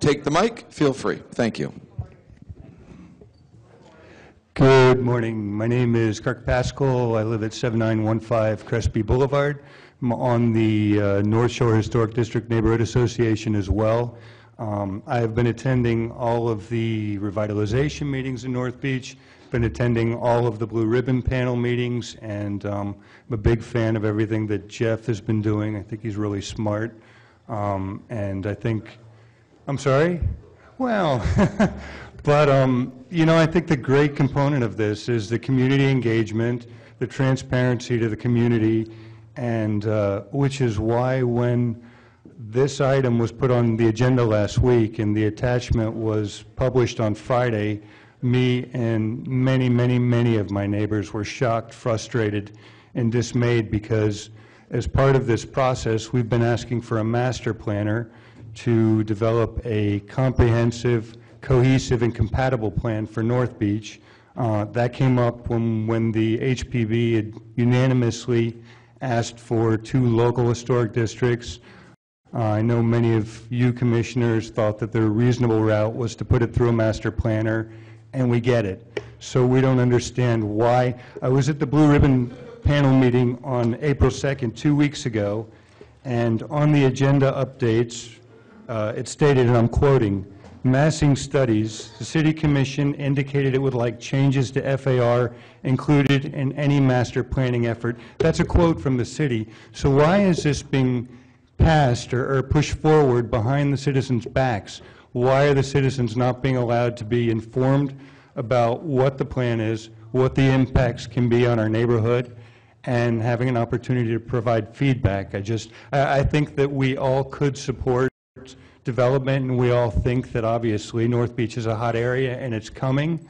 take the mic, feel free. Thank you. Good morning. My name is Kirk Pascal. I live at 7915 Crespi Boulevard. I'm on the North Shore Historic District Neighborhood Association as well. I have been attending all of the revitalization meetings in North Beach, been attending all of the Blue Ribbon panel meetings, and I'm a big fan of everything that Jeff has been doing. I think he's really smart. And I think, I'm sorry? Well, but, you know, I think the great component of this is the community engagement, the transparency to the community, and which is why when this item was put on the agenda last week and the attachment was published on Friday, me and many of my neighbors were shocked, frustrated, and dismayed because as part of this process, we've been asking for a master planner to develop a comprehensive, cohesive, and compatible plan for North Beach. That came up when the HPB had unanimously asked for 2 local historic districts. I know many of you commissioners thought that the reasonable route was to put it through a master planner, and we get it. So we don't understand why. I was at the Blue Ribbon panel meeting on April 2nd, 2 weeks ago, and on the agenda updates, it stated, and I'm quoting, "Massing studies, the City Commission indicated it would like changes to FAR included in any master planning effort." That's a quote from the city. So why is this being passed or pushed forward behind the citizens' backs? Why are the citizens not being allowed to be informed about what the plan is, what the impacts can be on our neighborhood, and having an opportunity to provide feedback? I think that we all could support development, and we all think that obviously North Beach is a hot area and it's coming,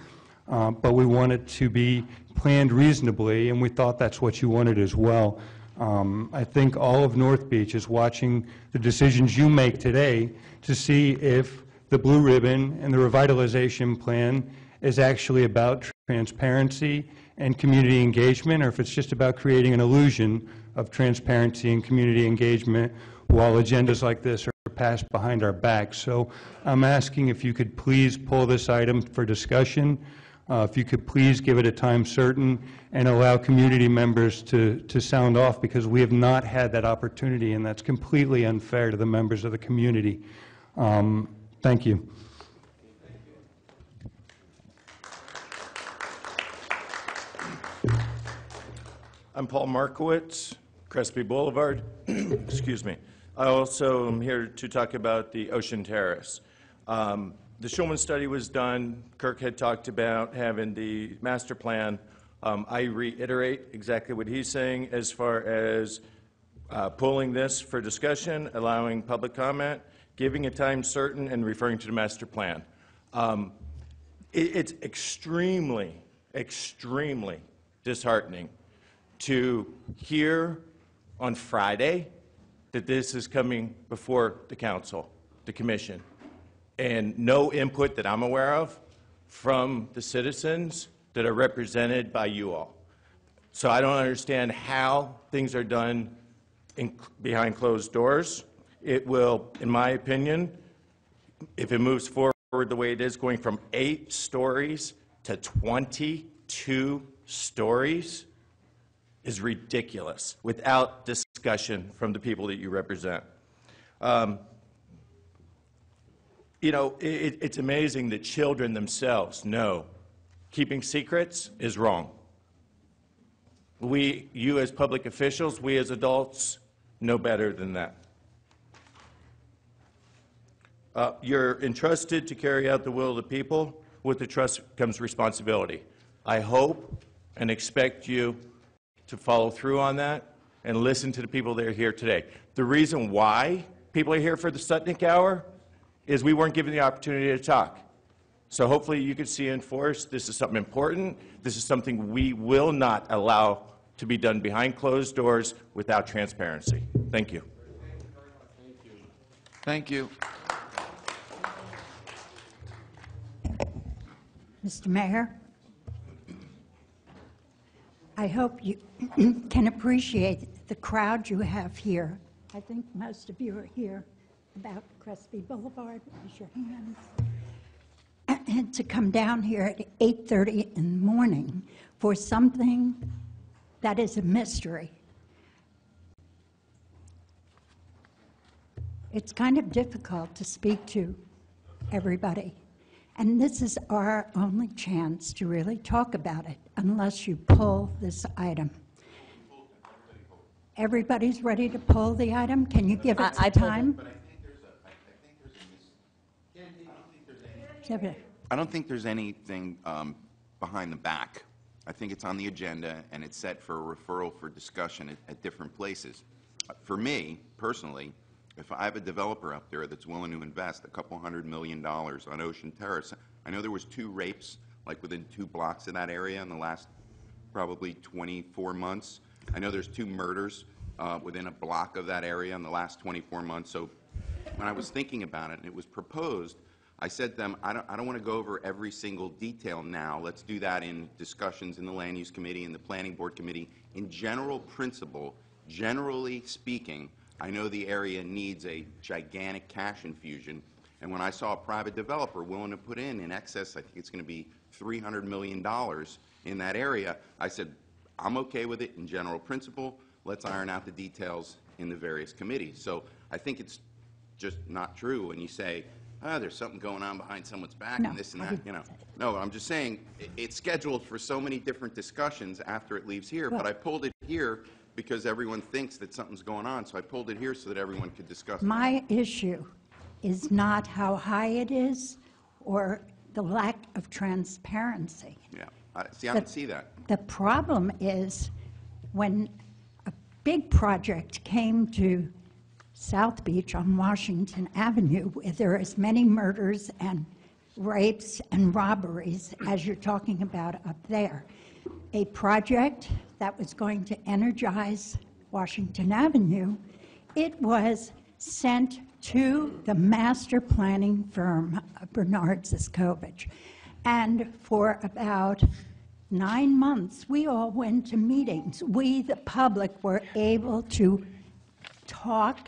but we want it to be planned reasonably, and we thought that's what you wanted as well. I think all of North Beach is watching the decisions you make today to see if the Blue Ribbon and the revitalization plan is actually about transparency and community engagement, or if it's just about creating an illusion of transparency and community engagement while agendas like this are passed behind our backs. So I'm asking if you could please pull this item for discussion, if you could please give it a time certain and allow community members to sound off, because we have not had that opportunity, and that's completely unfair to the members of the community. Thank you. I'm Paul Markowitz, Crespi Boulevard. Excuse me. I also am here to talk about the Ocean Terrace. The Schulman study was done. Kirk had talked about having the master plan. I reiterate exactly what he's saying as far as pulling this for discussion, allowing public comment, giving a time certain, and referring to the master plan. It's extremely disheartening to hear on Friday that this is coming before the council, the commission, and no input that I'm aware of from the citizens that are represented by you all. So I don't understand how things are done behind closed doors. It will, in my opinion, if it moves forward the way it is, going from 8 stories to 22 stories, is ridiculous without discussion from the people that you represent. You know, it's amazing that children themselves know keeping secrets is wrong. You as public officials, we as adults know better than that. You're entrusted to carry out the will of the people. With the trust comes responsibility. I hope and expect you to follow through on that and listen to the people that are here today. The reason why people are here for the Sutnick Hour is we weren't given the opportunity to talk. So hopefully you can see and enforce this is something important. This is something we will not allow to be done behind closed doors without transparency. Thank you. Thank you. Mr. Mayor, I hope you can appreciate the crowd you have here. I think most of you are here about Crespi Boulevard, raise your hands. And to come down here at 8:30 in the morning for something that is a mystery. It's kind of difficult to speak to everybody. And this is our only chance to really talk about it, unless you pull this item. Everybody's ready to pull the item? Can you give it I some pulled it. time? But I don't think there's anything behind the back. I think it's on the agenda, and it's set for a referral for discussion at different places. For me, personally, if I have a developer up there that's willing to invest a couple $100 million on Ocean Terrace, I know there was 2 rapes, like within 2 blocks of that area in the last probably 24 months. I know there's 2 murders within a block of that area in the last 24 months. So when I was thinking about it and it was proposed, I said to them, I don't want to go over every single detail now. Let's do that in discussions in the Land Use Committee and the Planning Board Committee. In general principle, generally speaking, I know the area needs a gigantic cash infusion. And when I saw a private developer willing to put in excess, I think it's going to be $300 million in that area, I said, I'm okay with it in general principle. Let's iron out the details in the various committees. So I think it's just not true when you say, there's something going on behind someone's back No, and this and I that, didn't you know. say that. No, I'm just saying it's scheduled for so many different discussions after it leaves here, but Well- I pulled it here because everyone thinks that something's going on, so I pulled it here so that everyone could discuss it. My issue is not how high it is or the lack of transparency. Yeah, see, I don't see that. The problem is when a big project came to South Beach on Washington Avenue, where there are as many murders and rapes and robberies as you're talking about up there. A project that was going to energize Washington Avenue, it was sent to the master planning firm, Bernard Ziskovich. And for about 9 months, we all went to meetings. We, the public, were able to talk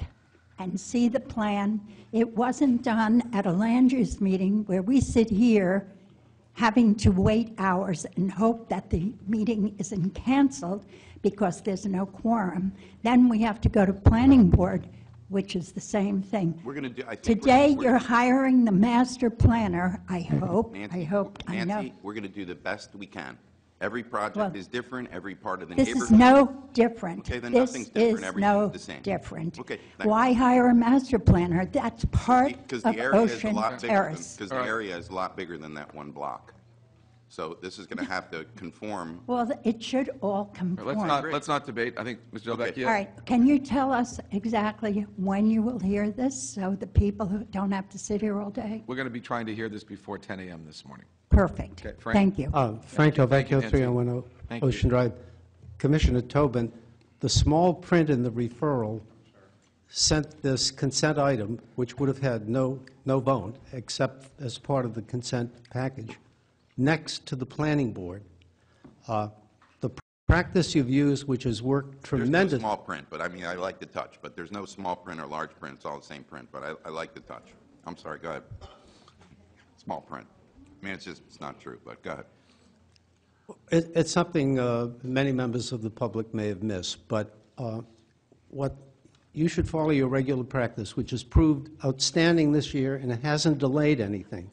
and see the plan. It wasn't done at a land use meeting where we sit here having to wait hours and hope that the meeting isn't canceled because there's no quorum. Then we have to go to planning board, which is the same thing. We're going to do, I think Today, we're you're gonna- hiring the master planner, I hope, Nancy, I know. Nancy, we're going to do the best we can. Every project Well, is different, every part of the This neighborhood. is no different. Okay, then This nothing's different, is everything's no the same. different. Okay, thank you. Why hire a master planner? That's part Because of the area is a Ocean lot bigger than, Terrace. because the area is a lot bigger than that one block. So this is going to have to conform. Well, it should all Let's conform. let's not debate. I think, Mr. Okay. Delvecchio. All right, can you tell us exactly when you will hear this, so the people who don't have to sit here all day? We're going to be trying to hear this before 10 a.m. this morning. Perfect. Okay, Frank? Thank you. Thank Frank you, Delvecchio, Nancy. 3110 Thank you. Ocean Drive. Commissioner Tobin, the small print in the referral sent this consent item, which would have had no vote, except as part of the consent package, next to the planning board. The practice you've used, which has worked There's no tremendous. small print, but I mean, I like the touch, but there's no small print or large print. It's all the same print, but I like the touch. I'm sorry, go ahead. Small print. I mean, it's not true, but go ahead. It's something many members of the public may have missed, but what you should follow your regular practice, which has proved outstanding this year, and it hasn't delayed anything,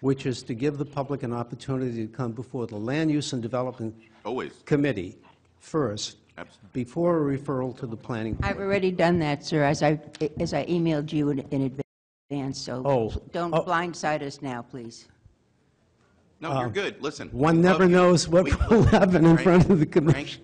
which is to give the public an opportunity to come before the Land Use and Development Always. Committee first, Absolutely. before a referral to the planning board. I've already done that, sir, as I emailed you in advance, so Oh. don't Oh. blindside us now, please. No, you're good. Listen. One we never love you. knows what We will love you. happen in Frank, front of the Frank, commission.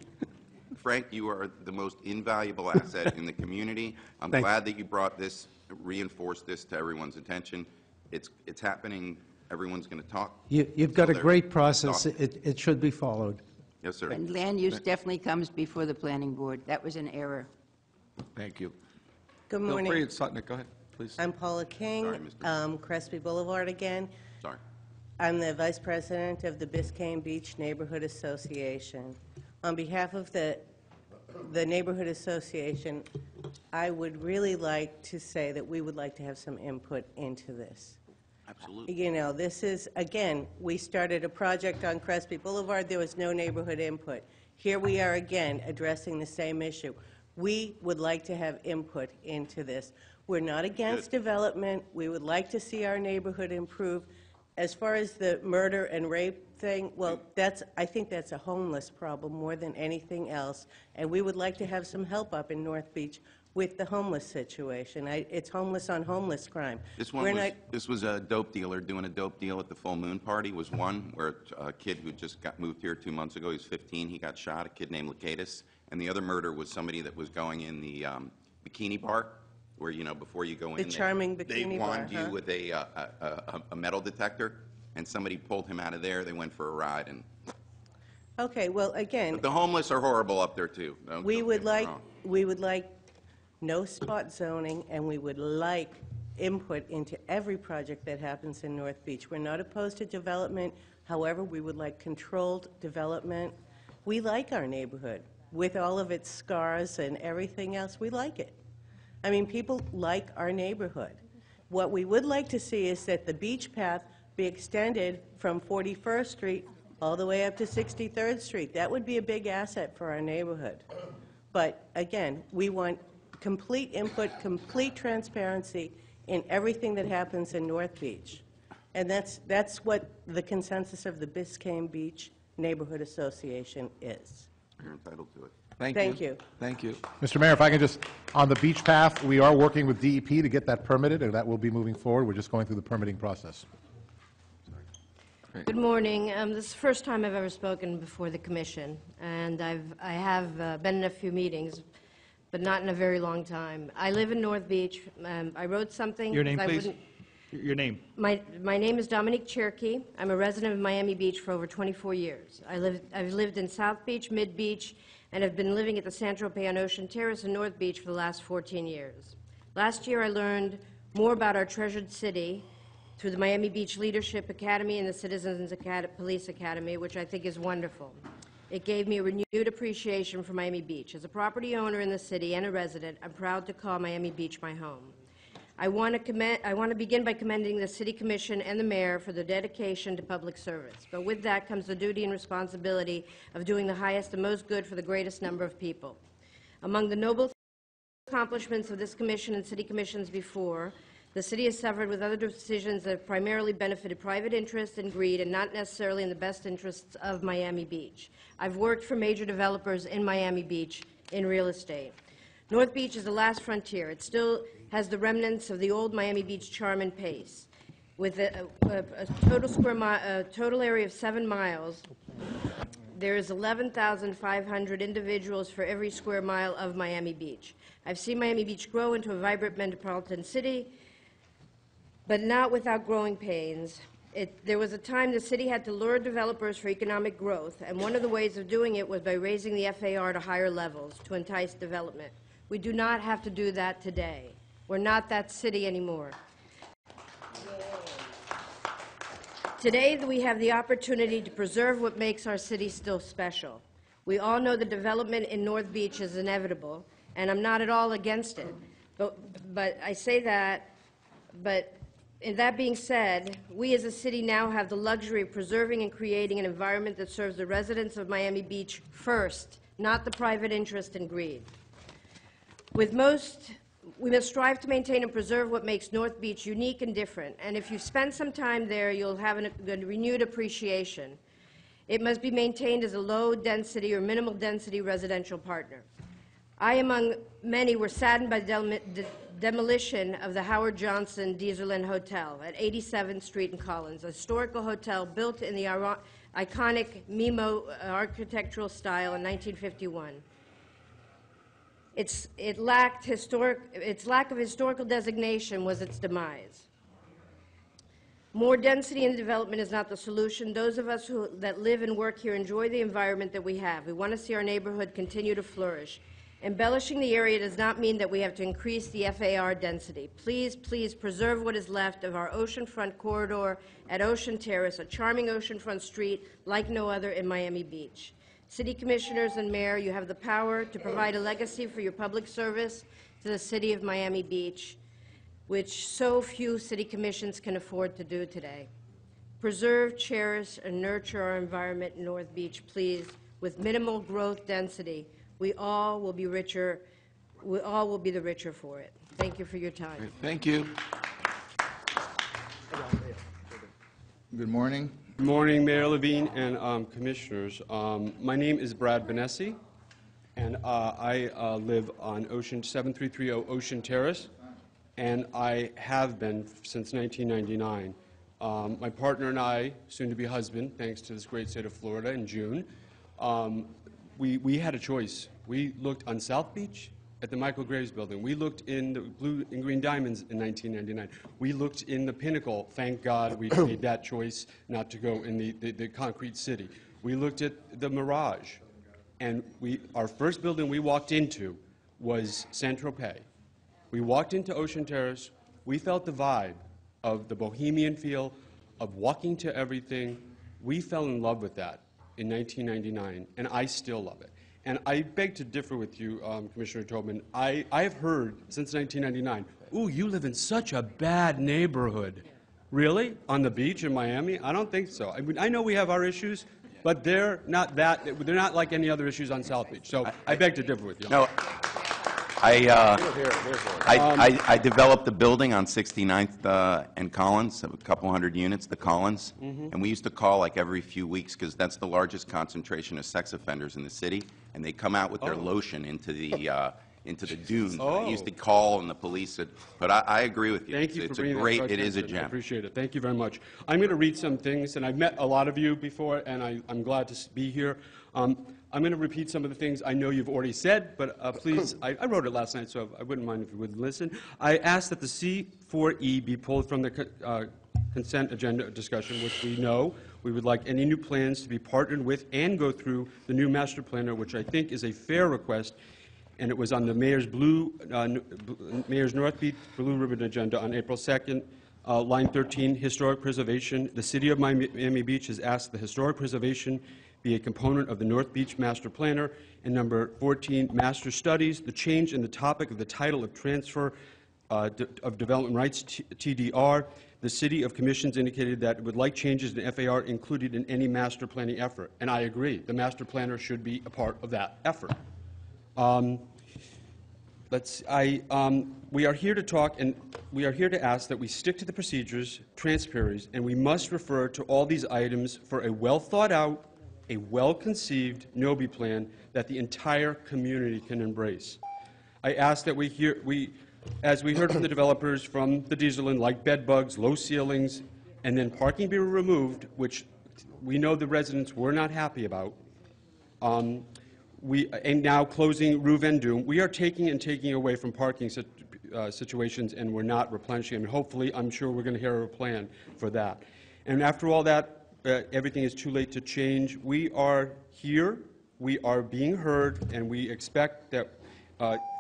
Frank, you are the most invaluable asset in the community. I'm Thank you. glad that you brought this, reinforced this to everyone's attention. It's happening. Everyone's going to talk. You've got So a they're great process. talking. It should be followed. Yes, sir. And land use definitely comes before the planning board. That was an error. Thank you. Good Feel free, morning. it's Sutnick. Go ahead, please. I'm Paula King, Sorry, Mr. Crespi Boulevard again. Sorry. I'm the Vice President of the Biscayne Beach Neighborhood Association. On behalf of the the neighborhood association, I would really like to say that we would like to have some input into this. Absolutely. You know, this is, again, we started a project on Crespi Boulevard, there was no neighborhood input. Here we are again, addressing the same issue. We would like to have input into this. We're not against development, we would like to see our neighborhood improve. As far as the murder and rape thing, well, I think that's a homeless problem more than anything else, and we would like to have some help up in North Beach with the homeless situation. It's homeless on homeless crime. This was a dope dealer doing a dope deal at the full moon party. Was one where a kid who just got moved here 2 months ago, he was 15, he got shot, a kid named Lacatus. And the other murder was somebody that was going in the bikini bar, where, you know, before you go in, The charming bikini they bar, wand you huh? with a metal detector, and somebody pulled him out of there. They went for a ride, and Okay, well, again, the homeless are horrible up there too. we Don't would get me like, wrong. we would like no spot zoning, and we would like input into every project that happens in North Beach. We're not opposed to development, however, we would like controlled development. We like our neighborhood, with all of its scars and everything else, we like it. I mean, people like our neighborhood. What we would like to see is that the beach path be extended from 41st Street all the way up to 63rd Street. That would be a big asset for our neighborhood. But again, we want complete input, complete transparency in everything that happens in North Beach. And that's what the consensus of the Biscayne Beach Neighborhood Association is. You're entitled to it. Thank you. Thank you. Thank you. Mr. Mayor, if I can just, on the beach path, we are working with DEP to get that permitted, and that will be moving forward. We're just going through the permitting process. Good morning. This is the first time I've ever spoken before the commission, and I have been in a few meetings, but not in a very long time. I live in North Beach. I wrote something. Your name, 'cause I please? wouldn't- Your name? My name is Dominique Cherokee. I'm a resident of Miami Beach for over 24 years. I've lived in South Beach, Mid Beach, and have been living at the San Tropez on Ocean Terrace in North Beach for the last 14 years. Last year, I learned more about our treasured city through the Miami Beach Leadership Academy and the Citizens Police Academy, which I think is wonderful. It gave me a renewed appreciation for Miami Beach. As a property owner in the city and a resident, I'm proud to call Miami Beach my home. I want to begin by commending the City Commission and the Mayor for their dedication to public service. But with that comes the duty and responsibility of doing the highest and most good for the greatest number of people. Among the noble accomplishments of this commission and city commissions before, the city has suffered with other decisions that have primarily benefited private interest and greed and not necessarily in the best interests of Miami Beach. I've worked for major developers in Miami Beach in real estate. North Beach is the last frontier. It still has the remnants of the old Miami Beach charm and pace. With a total area of 7 miles, there is 11,500 individuals for every square mile of Miami Beach. I've seen Miami Beach grow into a vibrant metropolitan city, but not without growing pains. There was a time the city had to lure developers for economic growth, and one of the ways of doing it was by raising the FAR to higher levels to entice development. We do not have to do that today. We're not that city anymore. Today, we have the opportunity to preserve what makes our city still special. We all know the development in North Beach is inevitable, and I'm not at all against it. But I say that, but in that being said, we as a city now have the luxury of preserving and creating an environment that serves the residents of Miami Beach first, not the private interest and greed. We must strive to maintain and preserve what makes North Beach unique and different, and if you've spent some time there, you'll have a renewed appreciation. It must be maintained as a low-density or minimal-density residential partner. I, among many, were saddened by the demolition of the Howard Johnson Dieselin Hotel at 87th Street in Collins, a historical hotel built in the iconic Mimo architectural style in 1951. Its lack of historical designation was its demise. More density and development is not the solution. Those of us that live and work here enjoy the environment that we have. We want to see our neighborhood continue to flourish. Embellishing the area does not mean that we have to increase the FAR density. Please, please preserve what is left of our oceanfront corridor at Ocean Terrace, a charming oceanfront street like no other in Miami Beach. City Commissioners and Mayor, you have the power to provide a legacy for your public service to the city of Miami Beach, which so few city commissions can afford to do today. Preserve, cherish, and nurture our environment in North Beach, please, with minimal growth density. We all will be richer. We all will be the richer for it. Thank you for your time. Thank you. Good morning. Good morning, Mayor Levine and Commissioners. My name is Brad Benessi, and I live on 7330 Ocean Terrace, and I have been since 1999. My partner and I, soon-to-be husband, thanks to this great state of Florida in June, we had a choice. We looked on South Beach at the Michael Graves building. We looked in the Blue and Green Diamonds in 1999. We looked in the Pinnacle. Thank God we made that choice not to go in the concrete city. We looked at the Mirage. And our first building we walked into was Saint-Tropez. We walked into Ocean Terrace. We felt the vibe of the bohemian feel, of walking to everything. We fell in love with that in 1999, and I still love it. And I beg to differ with you, Commissioner Tobin. I have heard since 1999, ooh, you live in such a bad neighborhood. Really? On the beach in Miami? I don't think so. I mean, I know we have our issues, but they're not like any other issues on South Beach. So I beg to differ with you. No, I developed a building on 69th and Collins, a couple hundred units, the Collins, and we used to call like every few weeks because that's the largest concentration of sex offenders in the city, and they come out with their lotion into the dunes. I used to call and the police would, but I agree with you. Thank you it's for a bringing great, that to our it is a attention. I gem. appreciate it. Thank you very much. I'm going to read some things, and I've met a lot of you before, and I'm glad to be here. I'm going to repeat some of the things I know you've already said, but please, I wrote it last night, so I wouldn't mind if you would listen. I asked that the C4E be pulled from the consent agenda discussion, which we know. We would like any new plans to be partnered with and go through the new master planner, which I think is a fair request, and it was on the Mayor's North Beach Blue Ribbon agenda on April 2nd. Line 13, historic preservation. The City of Miami Beach has asked the historic preservation be a component of the North Beach Master Planner. And number 14, Master Studies. The change in the topic of the title of transfer of development rights, TDR. The City of Commissions indicated that it would like changes in FAR included in any master planning effort. And I agree. The Master Planner should be a part of that effort. We are here to talk, and we are here to ask that we stick to the procedures, transparency, and we must refer to all these items for a well-thought-out, a well-conceived NOBI plan that the entire community can embrace. I ask that as we heard from the developers from the diesel inn, like bed bugs, low ceilings, and then parking be removed, which we know the residents were not happy about, and now closing Rue Vendôme, we are taking away from parking situations, and we're not replenishing. And hopefully, I'm sure we're going to hear a plan for that. And after all that, everything is too late to change. We are here, we are being heard, and we expect that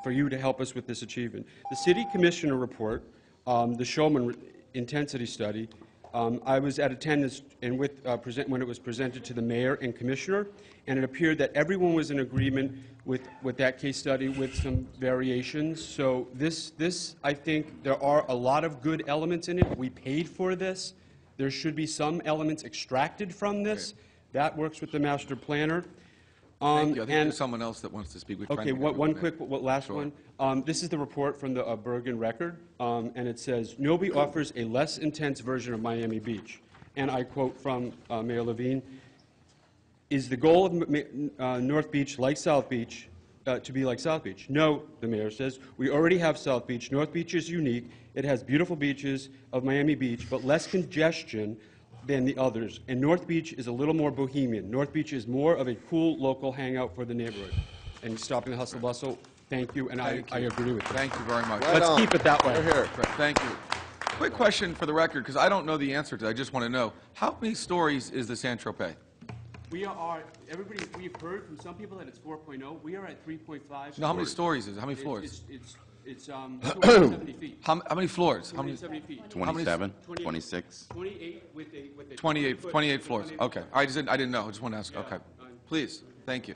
for you to help us with this achievement. The City Commissioner report, the Showman intensity study, I was at attendance and when it was presented to the Mayor and Commissioner, and it appeared that everyone was in agreement with that case study with some variations. So this, I think, there are a lot of good elements in it. We paid for this. There should be some elements extracted from this. That works with the master planner. Thank you. I think there's someone else that wants to speak. Okay, one quick last one. This is the report from the Bergen Record, and it says, NOBI offers a less intense version of Miami Beach. And I quote from Mayor Levine, is the goal of North Beach like South Beach to be like South Beach? No, the mayor says, we already have South Beach. North Beach is unique. It has beautiful beaches of Miami Beach, but less congestion than the others. And North Beach is a little more bohemian. North Beach is more of a cool local hangout for the neighborhood. And stopping the hustle bustle, thank you, and I agree with you. Thank you very much. Let's keep it that way. Here. Thank you. Quick question for the record, because I don't know the answer to it. I just want to know, how many stories is the Saint-Tropez? We've heard from some people that it's 4.0. We are at 3.5. No, how many stories is it? How many floors? It's 270 feet. How many floors? 270 feet. 27, 26. 28 with a 28 floors. Okay. I didn't know. I just want to ask. Okay. Please. Thank you.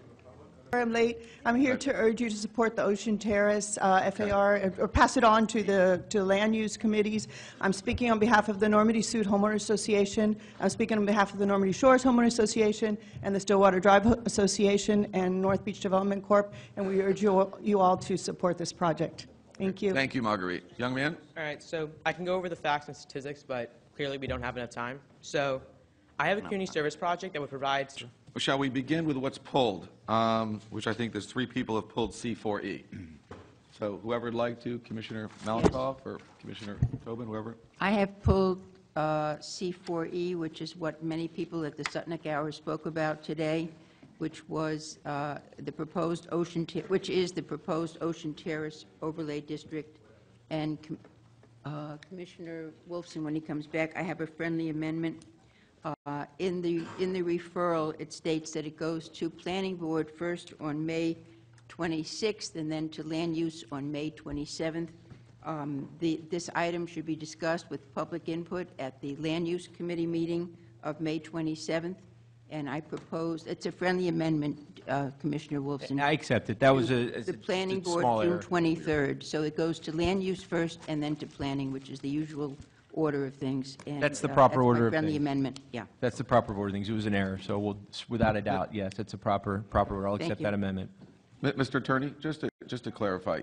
I'm late. I'm here to urge you to support the Ocean Terrace FAR, or pass it on to the land use committees. I'm speaking on behalf of the Normandy Suite Homeowner Association. I'm speaking on behalf of the Normandy Shores Homeowner Association and the Stillwater Drive Association and North Beach Development Corp. And we urge you all to support this project. Thank you. Thank you, Marguerite. Young man? All right, so I can go over the facts and statistics, but clearly we don't have enough time. So I have a community service project that would provide... Well, shall we begin with what's pulled, which I think there's 3 people have pulled C4E. So whoever would like to, Commissioner Malakoff or Commissioner Tobin, whoever. I have pulled C4E, which is what many people at the Sutnick Hour spoke about today, which was the proposed which is the proposed Ocean Terrace Overlay District. And Commissioner Wolfson, when he comes back, I have a friendly amendment. In the referral, it states that it goes to Planning Board first on May 26th and then to Land Use on May 27th. This item should be discussed with public input at the Land Use Committee meeting of May 27th. And I propose, it's a friendly amendment, Commissioner Wolfson. I accept it. That was the Planning Board, June 23rd. So it goes to Land Use first and then to Planning, which is the usual order of things. And, That's the proper order of friendly things. amendment, yeah. That's the proper order of things. It was an error, so we'll, without a doubt, yes, it's a proper order. I'll accept that amendment. Mr. Attorney, just to clarify,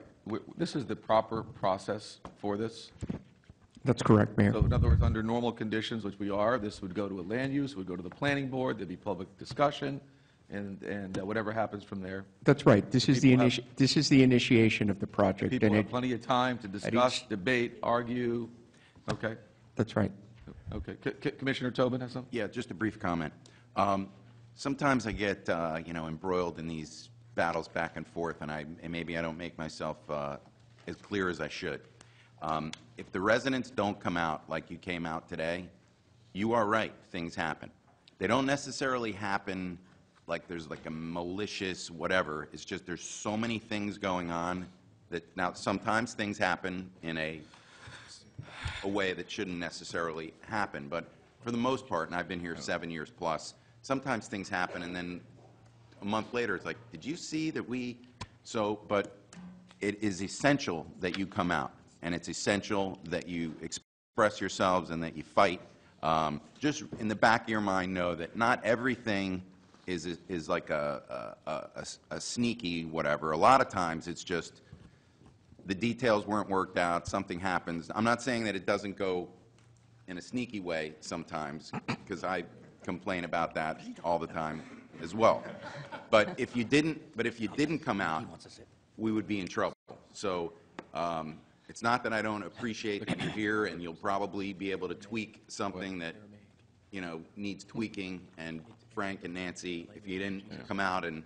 this is the proper process for this? That's correct, Mayor. So in other words, under normal conditions, which we are, this would go to a land use, would go to the planning board, there'd be public discussion, and whatever happens from there. That's right. This is the initiation of the project. People and have plenty of time to discuss, debate, argue. Okay. That's right. Okay. Commissioner Tobin has something? Yeah, just a brief comment. Sometimes I get, embroiled in these battles back and forth, and maybe I don't make myself as clear as I should. If the residents don't come out like you came out today, you are right, things happen. They don't necessarily happen like there's like a malicious whatever. It's just there's so many things going on that now sometimes things happen in a way that shouldn't necessarily happen. But for the most part, and I've been here 7 years plus, sometimes things happen and then a month later it's like, did you see that but it is essential that you come out. And it's essential that you express yourselves and that you fight. Just in the back of your mind, know that not everything is like a sneaky whatever. A lot of times it's just the details weren't worked out, something happens. I'm not saying that it doesn't go in a sneaky way sometimes, because I complain about that all the time as well. But if you didn't come out, we would be in trouble. So. It's not that I don't appreciate that you're here, and you'll probably be able to tweak something that, needs tweaking. And Frank and Nancy, if you didn't come out and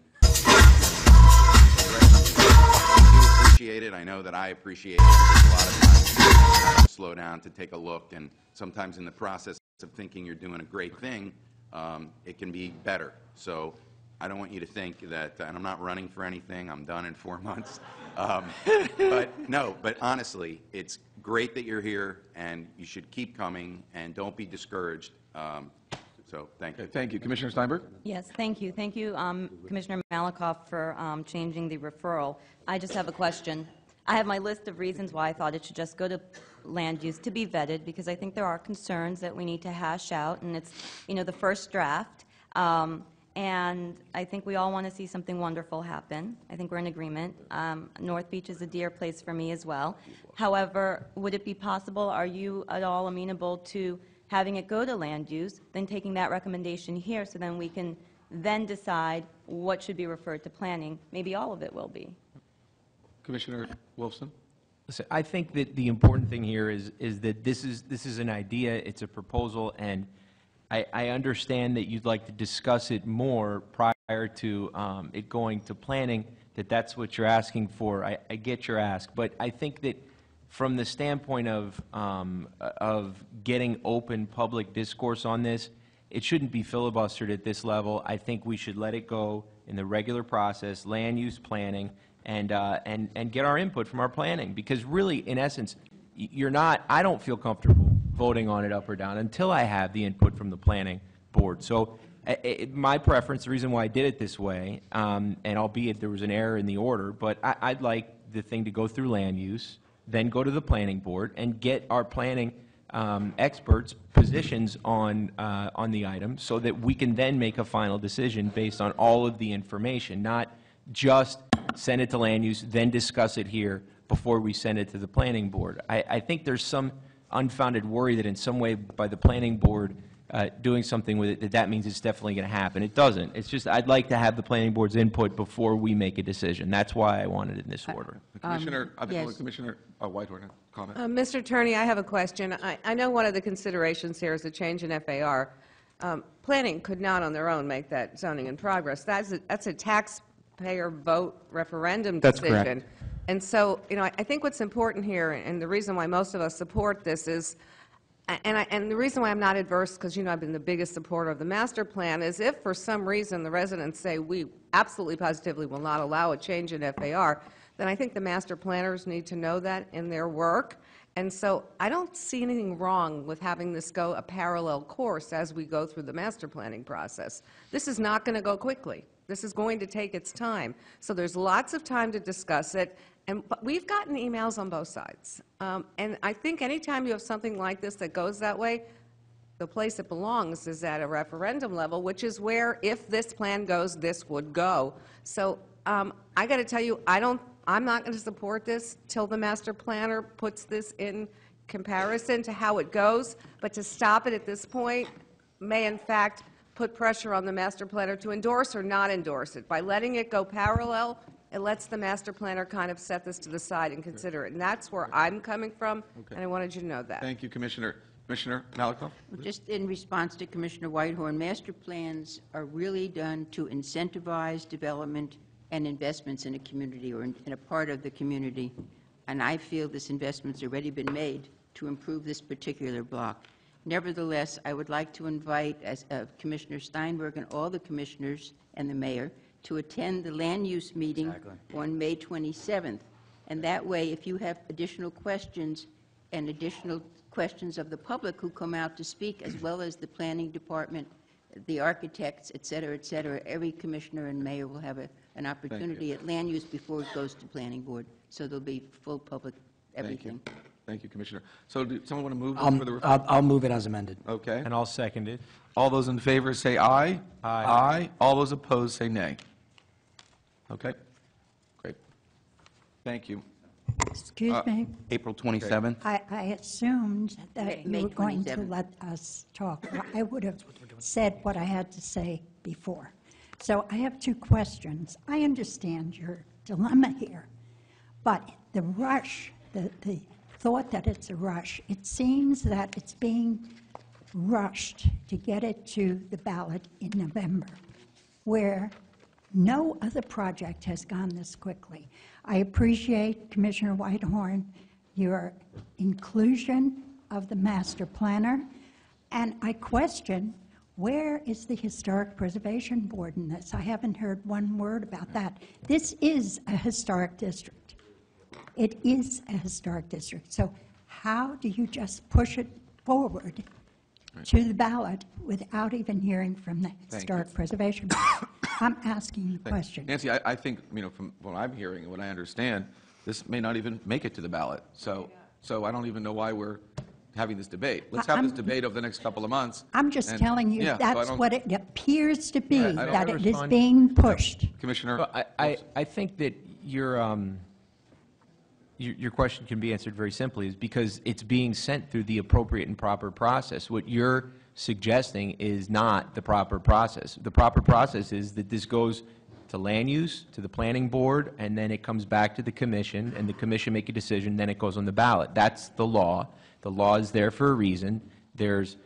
appreciate it, I know that I appreciate it. A lot of times you have to slow down to take a look, and sometimes in the process of thinking you're doing a great thing, it can be better. So I don't want you to think that, and I'm not running for anything, I'm done in 4 months. But honestly, it's great that you're here, and you should keep coming, and don't be discouraged. So thank you. Okay, thank you. Commissioner Steinberg? Yes, thank you. Thank you, Commissioner Malakoff, for changing the referral. I just have a question. I have my list of reasons why I thought it should just go to land use to be vetted, because I think there are concerns that we need to hash out, and it's, the first draft. And I think we all want to see something wonderful happen. I think we're in agreement. North Beach is a dear place for me as well. However, would it be possible, are you at all amenable to having it go to land use, then taking that recommendation here, so then we can then decide what should be referred to planning? Maybe all of it will be. Commissioner Wolfson? Listen, I think that the important thing here is that this is an idea, it's a proposal, and I understand that you'd like to discuss it more prior to it going to planning, that's what you're asking for. I get your ask, but I think that from the standpoint of getting open public discourse on this, it shouldn't be filibustered at this level. I think we should let it go in the regular process, land use planning, and get our input from our planning, because really, in essence, I don't feel comfortable voting on it up or down until I have the input from the planning board. So My preference, the reason why I did it this way, and albeit there was an error in the order, but I'd like the thing to go through land use, then go to the planning board, and get our planning experts' positions on the item, so that we can then make a final decision based on all of the information, not just send it to land use, then discuss it here before we send it to the planning board. I think there's some unfounded worry that in some way by the planning board doing something with it, that means it's definitely going to happen. It doesn't. It's just I'd like to have the planning board's input before we make a decision. That's why I wanted it in this order. Commissioner, I think yes. Commissioner Whitehorn, comment. Mr. Attorney, I have a question. I know one of the considerations here is a change in FAR. Planning could not on their own make that zoning in progress. That's a taxpayer vote referendum That's decision. correct. And so, I think what's important here, and the reason why most of us support this is, and the reason why I'm not adverse, because I've been the biggest supporter of the master plan, is if for some reason the residents say we absolutely positively will not allow a change in FAR, then I think the master planners need to know that in their work. And so I don't see anything wrong with having this go a parallel course as we go through the master planning process. This is not going to go quickly. This is going to take its time. So there's lots of time to discuss it. But we've gotten emails on both sides. And I think anytime you have something like this that goes that way, the place it belongs is at a referendum level, which is where, if this plan goes, this would go. So I got to tell you, I'm not going to support this till the master planner puts this in comparison to how it goes. But to stop it at this point may, in fact, put pressure on the master planner to endorse or not endorse it. By letting it go parallel, it lets the master planner kind of set this to the side and consider it. And that's where I'm coming from, and I wanted you to know that. Thank you, Commissioner. Commissioner Malakoff? Just in response to Commissioner Whitehorn, master plans are really done to incentivize development and investments in a community or in a part of the community. And I feel this investment's already been made to improve this particular block. Nevertheless, I would like to invite Commissioner Steinberg and all the commissioners and the mayor to attend the land use meeting on May 27th. And that way, if you have additional questions and additional questions of the public who come out to speak, as well as the planning department, the architects, et cetera, every commissioner and mayor will have an opportunity at land use before it goes to planning board. So there'll be full public everything. Thank you, Commissioner. So do someone want to move this for the referral? I'll move it as amended. Okay. And I'll second it. All those in favor say aye. Aye. All those opposed say nay. Okay. Great. Thank you. Excuse me. April 27th? I assumed that you May were going to 27th. let us talk. I would have said what I had to say before. So I have two questions. I understand your dilemma here, but the rush, the thought that it's a rush, it seems that it's being rushed to get it to the ballot in November, where no other project has gone this quickly. I appreciate, Commissioner Whitehorn, your inclusion of the master planner, and I question, where is the Historic Preservation Board in this? I haven't heard one word about that. This is a historic district. It is a historic district. So how do you just push it forward to the ballot without even hearing from the Historic Preservation Board? I'm asking the question. Nancy, I think, from what I'm hearing and what I understand, this may not even make it to the ballot. So I don't even know why we're having this debate. Let's have this debate over the next couple of months. I'm just telling you, that's what it appears to be, Yeah, that it is being pushed. Commissioner? Well, I think that your question can be answered very simply, is because it's being sent through the appropriate and proper process. What you're suggesting is not the proper process. The proper process is that this goes to land use, to the planning board, and then it comes back to the commission, and the commission make a decision, then it goes on the ballot. That's the law. The law is there for a reason. There's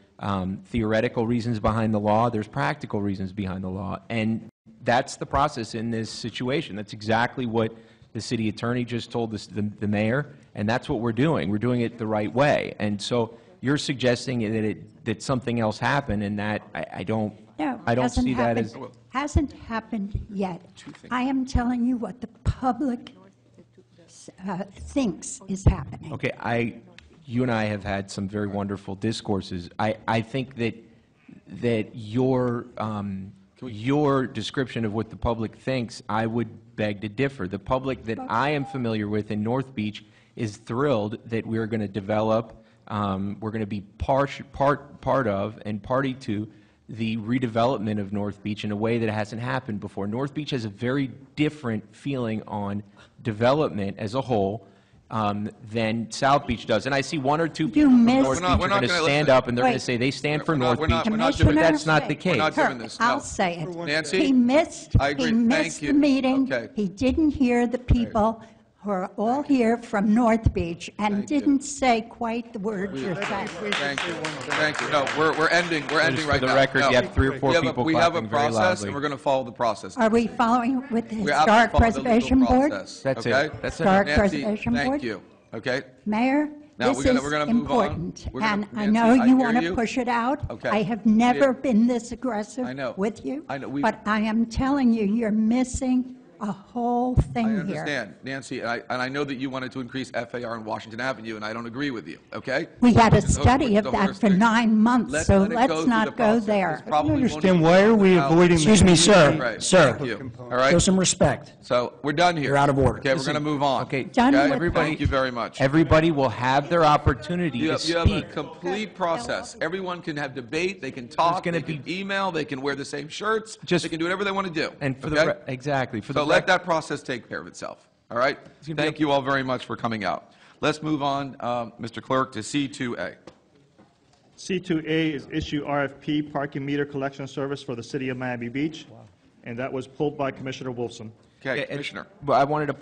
theoretical reasons behind the law. There's practical reasons behind the law. And that's the process in this situation. That's exactly what the city attorney just told the mayor, and that's what we're doing. We're doing it the right way. And so you're suggesting that something else happened, and that I don't see that as... Hasn't happened yet. I am telling you what the public thinks is happening. Okay, you and I have had some very wonderful discourses. I think that that your description of what the public thinks, I would beg to differ. The public that I am familiar with in North Beach is thrilled that we're going to develop, we're going to be part of and party to the redevelopment of North Beach in a way that hasn't happened before. North Beach has a very different feeling on development as a whole than South Beach does. And I see one or two people from North Beach are going to stand up and they're going to say they stand for North Beach, but that's not the case. We're not doing this. I'll No. say it. Nancy? He missed, I agree. he Thank missed you. the meeting. Okay. He didn't hear the people who are all here from North Beach and didn't say quite the words you're saying. Thank you. Thank you. No, we're ending right now. for the record, No. you have 3 or 4 people We have a clapping very process, loudly. and we're going to follow the process. Are we following with the We have to Historic follow the legal Preservation Board? process, That's it. okay? That's it. Historic Nancy, Preservation Board? thank you. Okay? Mayor, Now, this we're gonna- is we're gonna move on. important, We're gonna- and I Nancy, know I you hear want you. to push it out. Okay. I have never been this aggressive I know. with you. I know. But I am telling you, you're missing a whole thing I here. understand, Nancy, and I know that you wanted to increase FAR on Washington Avenue, and I don't agree with you, okay? We had a Which is the- study which is of the that horse for thing. 9 months, so let it let's through not the go process. there. It's probably I won't understand, even why are we come out. avoiding the... Excuse me, sir. Right, Sir. thank you. All right? Show some respect. So, we're done here. You're out of order. Okay, we're going to move on. Okay, Done with everybody, Thank you very much. everybody will have their opportunity You to have, you have a speak. complete process. Everyone can have debate, they can talk, gonna they can email, they can wear the same shirts, Just- they can do whatever they want to do. And for okay? exactly, for So the let that process take care of itself, all right? gonna be Thank you all very much for coming out. Let's move on, Mr. Clerk, to C2A. C2A is issue RFP parking meter collection service for the city of Miami Beach, and that was pulled by Commissioner Wolfson. Okay, and- Commissioner. But I wanted to